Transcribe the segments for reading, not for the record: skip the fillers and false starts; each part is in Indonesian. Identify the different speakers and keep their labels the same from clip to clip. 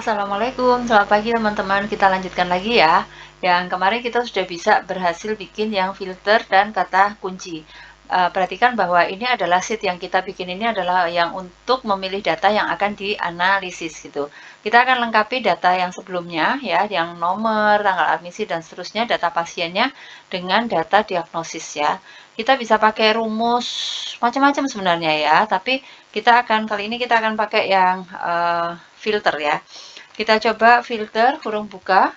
Speaker 1: Assalamualaikum, selamat pagi teman-teman. Kita lanjutkan lagi ya. Yang kemarin kita sudah bisa berhasil bikin yang filter dan kata kunci. Perhatikan bahwa ini adalah sheet yang kita bikin ini adalah yang untuk memilih data yang akan dianalisis gitu. Kita akan lengkapi data yang sebelumnya ya, yang nomor, tanggal admisi dan seterusnya, data pasiennya dengan data diagnosis ya. Kita bisa pakai rumus macam-macam sebenarnya ya, tapi kali ini kita akan pakai yang filter ya. Kita coba filter kurung buka.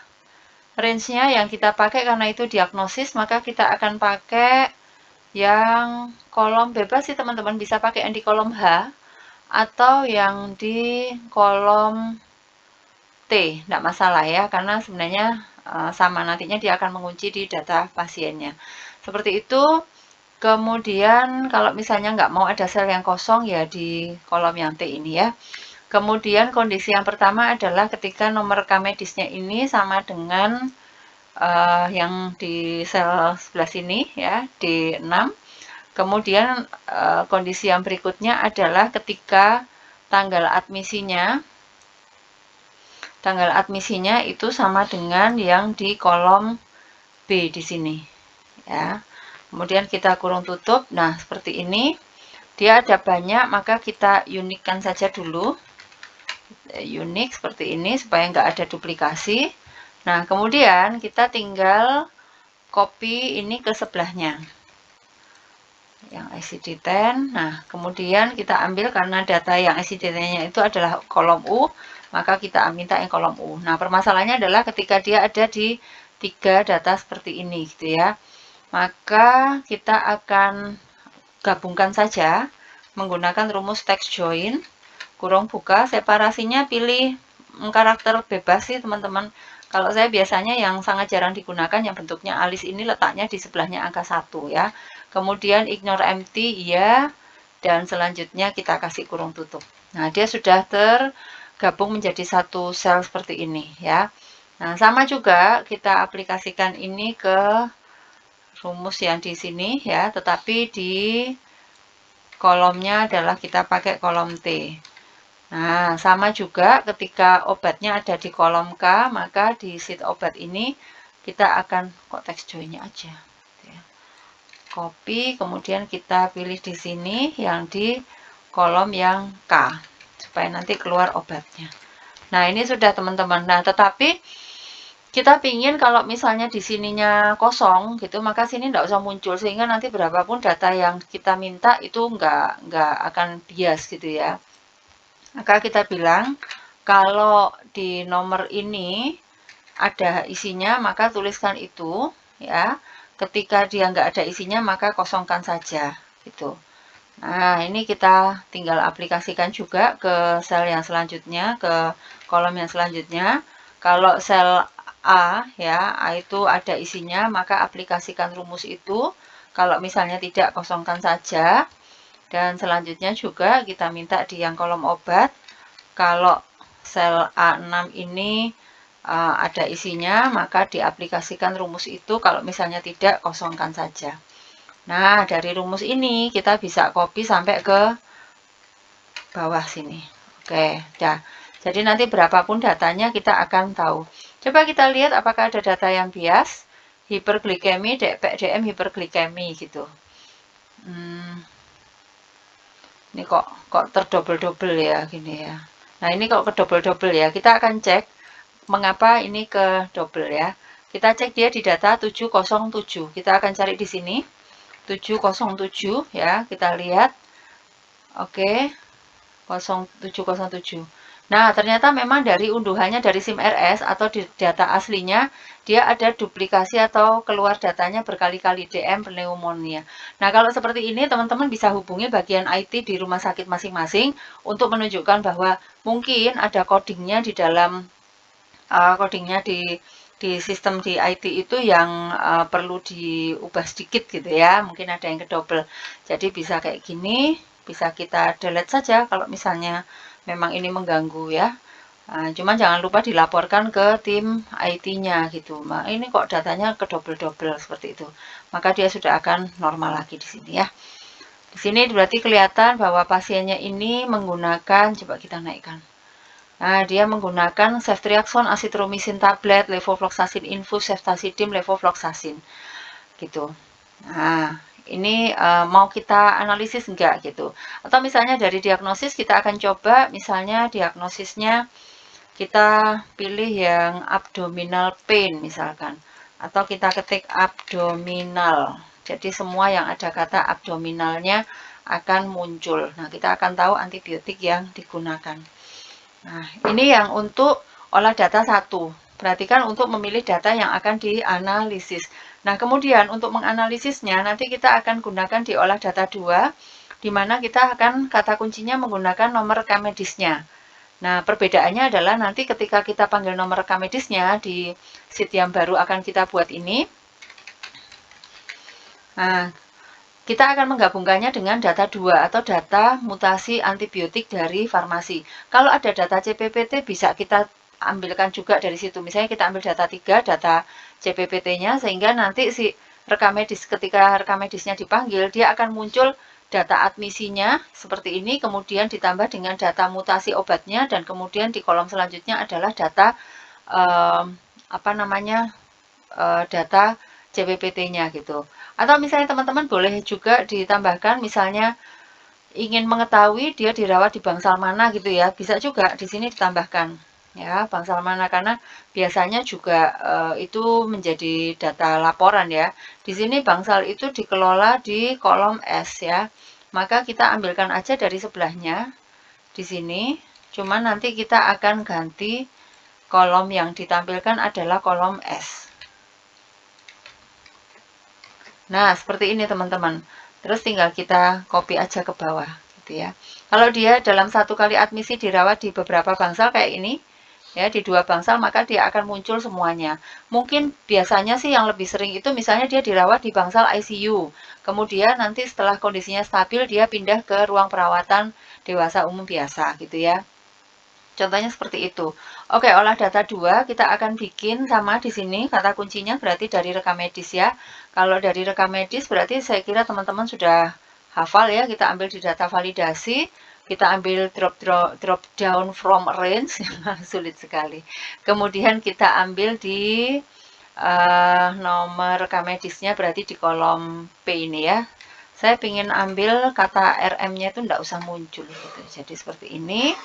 Speaker 1: Range-nya yang kita pakai karena itu diagnosis, maka kita akan pakai yang kolom bebas sih teman-teman. Bisa pakai yang di kolom H atau yang di kolom T. Tidak masalah ya, karena sebenarnya sama. Nantinya dia akan mengunci di data pasiennya. Seperti itu. Kemudian kalau misalnya nggak mau ada sel yang kosong ya di kolom yang T ini ya. Kemudian kondisi yang pertama adalah ketika nomor rekam medisnya ini sama dengan yang di sel sebelah sini ya, D6. Kemudian kondisi yang berikutnya adalah ketika tanggal admisinya itu sama dengan yang di kolom B di sini ya. Kemudian kita kurung tutup. Nah, seperti ini. Dia ada banyak, maka kita unikkan saja dulu. Unik seperti ini supaya nggak ada duplikasi. Nah, kemudian kita tinggal copy ini ke sebelahnya. Yang ICD-10. Nah, kemudian kita ambil karena data yang ICD-10-nya itu adalah kolom U, maka kita minta yang kolom U. Nah, permasalahannya adalah ketika dia ada di 3 data seperti ini gitu ya. Maka kita akan gabungkan saja menggunakan rumus text join. Kurung buka, separasinya pilih karakter bebas sih teman-teman. Kalau saya biasanya yang sangat jarang digunakan yang bentuknya alis ini letaknya di sebelahnya angka 1 ya. Kemudian ignore empty iya, dan selanjutnya kita kasih kurung tutup. Nah, dia sudah tergabung menjadi satu sel seperti ini ya. Nah, sama juga kita aplikasikan ini ke rumus yang di sini ya, tetapi di kolomnya adalah kita pakai kolom T. Nah, sama juga ketika obatnya ada di kolom K, maka di sheet obat ini kita akan, kok text join-nya aja. Copy, kemudian kita pilih di sini yang di kolom yang K, supaya nanti keluar obatnya. Nah, ini sudah teman-teman. Nah, tetapi kita pingin kalau misalnya di sininya kosong gitu, maka sini nggak usah muncul, sehingga nanti berapapun data yang kita minta itu nggak akan bias gitu ya. Maka kita bilang, kalau di nomor ini ada isinya, maka tuliskan itu ya. Ketika dia nggak ada isinya, maka kosongkan saja gitu. Nah, ini kita tinggal aplikasikan juga ke sel yang selanjutnya, ke kolom yang selanjutnya. Kalau sel A ya, A itu ada isinya, maka aplikasikan rumus itu. Kalau misalnya tidak, kosongkan saja. Dan selanjutnya juga kita minta di yang kolom obat. Kalau sel A6 ini ada isinya, maka diaplikasikan rumus itu. Kalau misalnya tidak, kosongkan saja. Nah, dari rumus ini kita bisa copy sampai ke bawah sini. Oke, dah. Jadi nanti berapapun datanya kita akan tahu. Coba kita lihat apakah ada data yang bias. Hiperglikemi, DM hiperglikemi gitu. Ini kok terdobel-dobel ya gini ya. Nah, ini kok kedobel-dobel ya. Kita akan cek mengapa ini ke double ya. Kita cek dia di data 707. Kita akan cari di sini. 707 ya, kita lihat. Oke. 0707. Nah, ternyata memang dari unduhannya dari SIM RS atau di data aslinya, dia ada duplikasi atau keluar datanya berkali-kali DM pneumonia. Nah, kalau seperti ini teman-teman bisa hubungi bagian IT di rumah sakit masing-masing untuk menunjukkan bahwa mungkin ada codingnya di dalam codingnya di sistem di IT itu yang perlu diubah sedikit gitu ya. Mungkin ada yang kedouble. Jadi bisa kayak gini, bisa kita delete saja kalau misalnya memang ini mengganggu ya. Cuman jangan lupa dilaporkan ke tim IT-nya gitu. Ini kok datanya kedouble-double seperti itu. Maka dia sudah akan normal lagi di sini ya. Di sini berarti kelihatan bahwa pasiennya ini menggunakan, coba kita naikkan. Nah, dia menggunakan ceftriaxone, azitromisin tablet, levofloxacin infus, ceftazidime, levofloxacin gitu. Nah, ini mau kita analisis enggak gitu. Atau misalnya dari diagnosis kita akan coba misalnya diagnosisnya kita pilih yang abdominal pain misalkan. Atau kita ketik abdominal. Jadi semua yang ada kata abdominalnya akan muncul. Nah, kita akan tahu antibiotik yang digunakan. Nah, ini yang untuk olah data 1. Perhatikan untuk memilih data yang akan dianalisis. Nah, kemudian untuk menganalisisnya nanti kita akan gunakan di olah data 2, di mana kita akan kata kuncinya menggunakan nomor rekam medisnya. Nah, perbedaannya adalah nanti ketika kita panggil nomor rekam medisnya di sheet yang baru akan kita buat ini. Nah, kita akan menggabungkannya dengan data 2 atau data mutasi antibiotik dari farmasi. Kalau ada data CPPT bisa kita ambilkan juga dari situ. Misalnya kita ambil data 3, data CPPT-nya, sehingga nanti si rekam medis, ketika rekam medisnya dipanggil, dia akan muncul data admisinya seperti ini, kemudian ditambah dengan data mutasi obatnya, dan kemudian di kolom selanjutnya adalah data data CPPT-nya gitu. Atau misalnya teman-teman boleh juga ditambahkan misalnya ingin mengetahui dia dirawat di bangsal mana gitu ya, bisa juga di sini ditambahkan ya bangsal mana, karena biasanya juga itu menjadi data laporan ya. Di sini bangsal itu dikelola di kolom S ya, maka kita ambilkan aja dari sebelahnya di sini, cuman nanti kita akan ganti kolom yang ditampilkan adalah kolom S. Nah, seperti ini teman-teman. Terus tinggal kita copy aja ke bawah, gitu ya. Kalau dia dalam satu kali admisi dirawat di beberapa bangsal kayak ini, ya di 2 bangsal, maka dia akan muncul semuanya. Mungkin biasanya sih yang lebih sering itu misalnya dia dirawat di bangsal ICU. Kemudian nanti setelah kondisinya stabil, dia pindah ke ruang perawatan dewasa umum biasa, gitu ya. Contohnya seperti itu. Oke, olah data 2 kita akan bikin sama di sini. Kata kuncinya berarti dari rekam medis ya. Kalau dari rekam medis berarti saya kira teman-teman sudah hafal ya. Kita ambil di data validasi, kita ambil drop down from range, sulit sekali. Kemudian kita ambil di nomor rekam medisnya berarti di kolom P ini ya. Saya ingin ambil kata RM-nya itu tidak usah muncul gitu. Jadi seperti ini.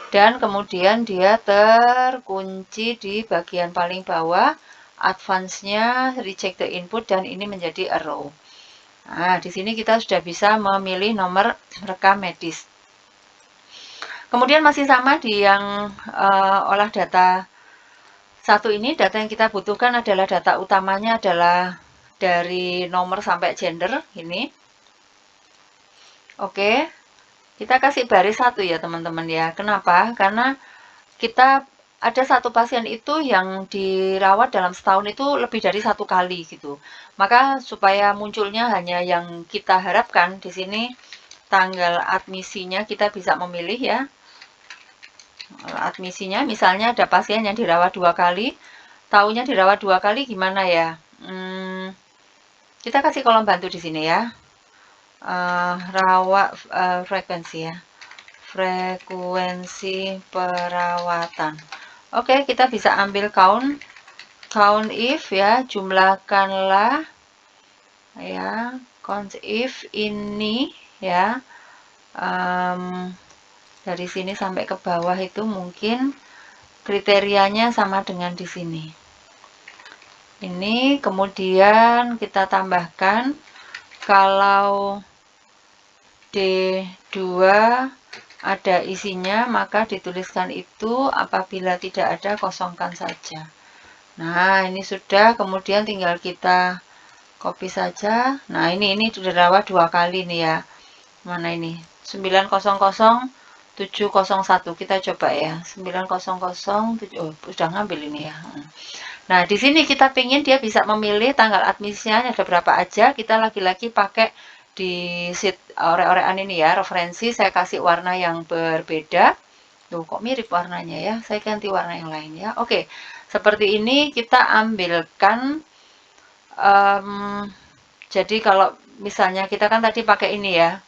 Speaker 1: Dan kemudian dia terkunci di bagian paling bawah, advance-nya reject the input, dan ini menjadi a row. Nah, di sini kita sudah bisa memilih nomor rekam medis. Kemudian masih sama di yang olah data 1 ini, data yang kita butuhkan adalah data utamanya adalah dari nomor sampai gender, ini. Oke. Kita kasih baris 1 ya teman-teman ya. Kenapa? Karena kita ada satu pasien itu yang dirawat dalam setahun itu lebih dari 1 kali gitu. Maka supaya munculnya hanya yang kita harapkan, di sini tanggal admisinya kita bisa memilih ya. Admisinya misalnya ada pasien yang dirawat 2 kali, tahunya dirawat 2 kali gimana ya? Kita kasih kolom bantu di sini ya. Rawat frekuensi ya. Frekuensi perawatan. Oke, kita bisa ambil count if ya, jumlahkanlah ya, count if ini ya, dari sini sampai ke bawah itu mungkin kriterianya sama dengan di sini. Ini kemudian kita tambahkan kalau D2 ada isinya, maka dituliskan itu, apabila tidak ada kosongkan saja. Nah, ini sudah, kemudian tinggal kita copy saja. Nah, ini sudah dirawat 2 kali nih ya. Mana ini? 900-701. Kita coba ya. 900-7, oh, sudah ngambil ini ya. Nah, di sini kita pingin dia bisa memilih tanggal admisinya ada berapa aja. Kita lagi-lagi pakai di sheet orek-orekan ini ya, referensi saya kasih warna yang berbeda. Loh, kok mirip warnanya ya? Saya ganti warna yang lain ya. Oke, seperti ini kita ambilkan. Jadi kalau misalnya kita kan tadi pakai ini ya,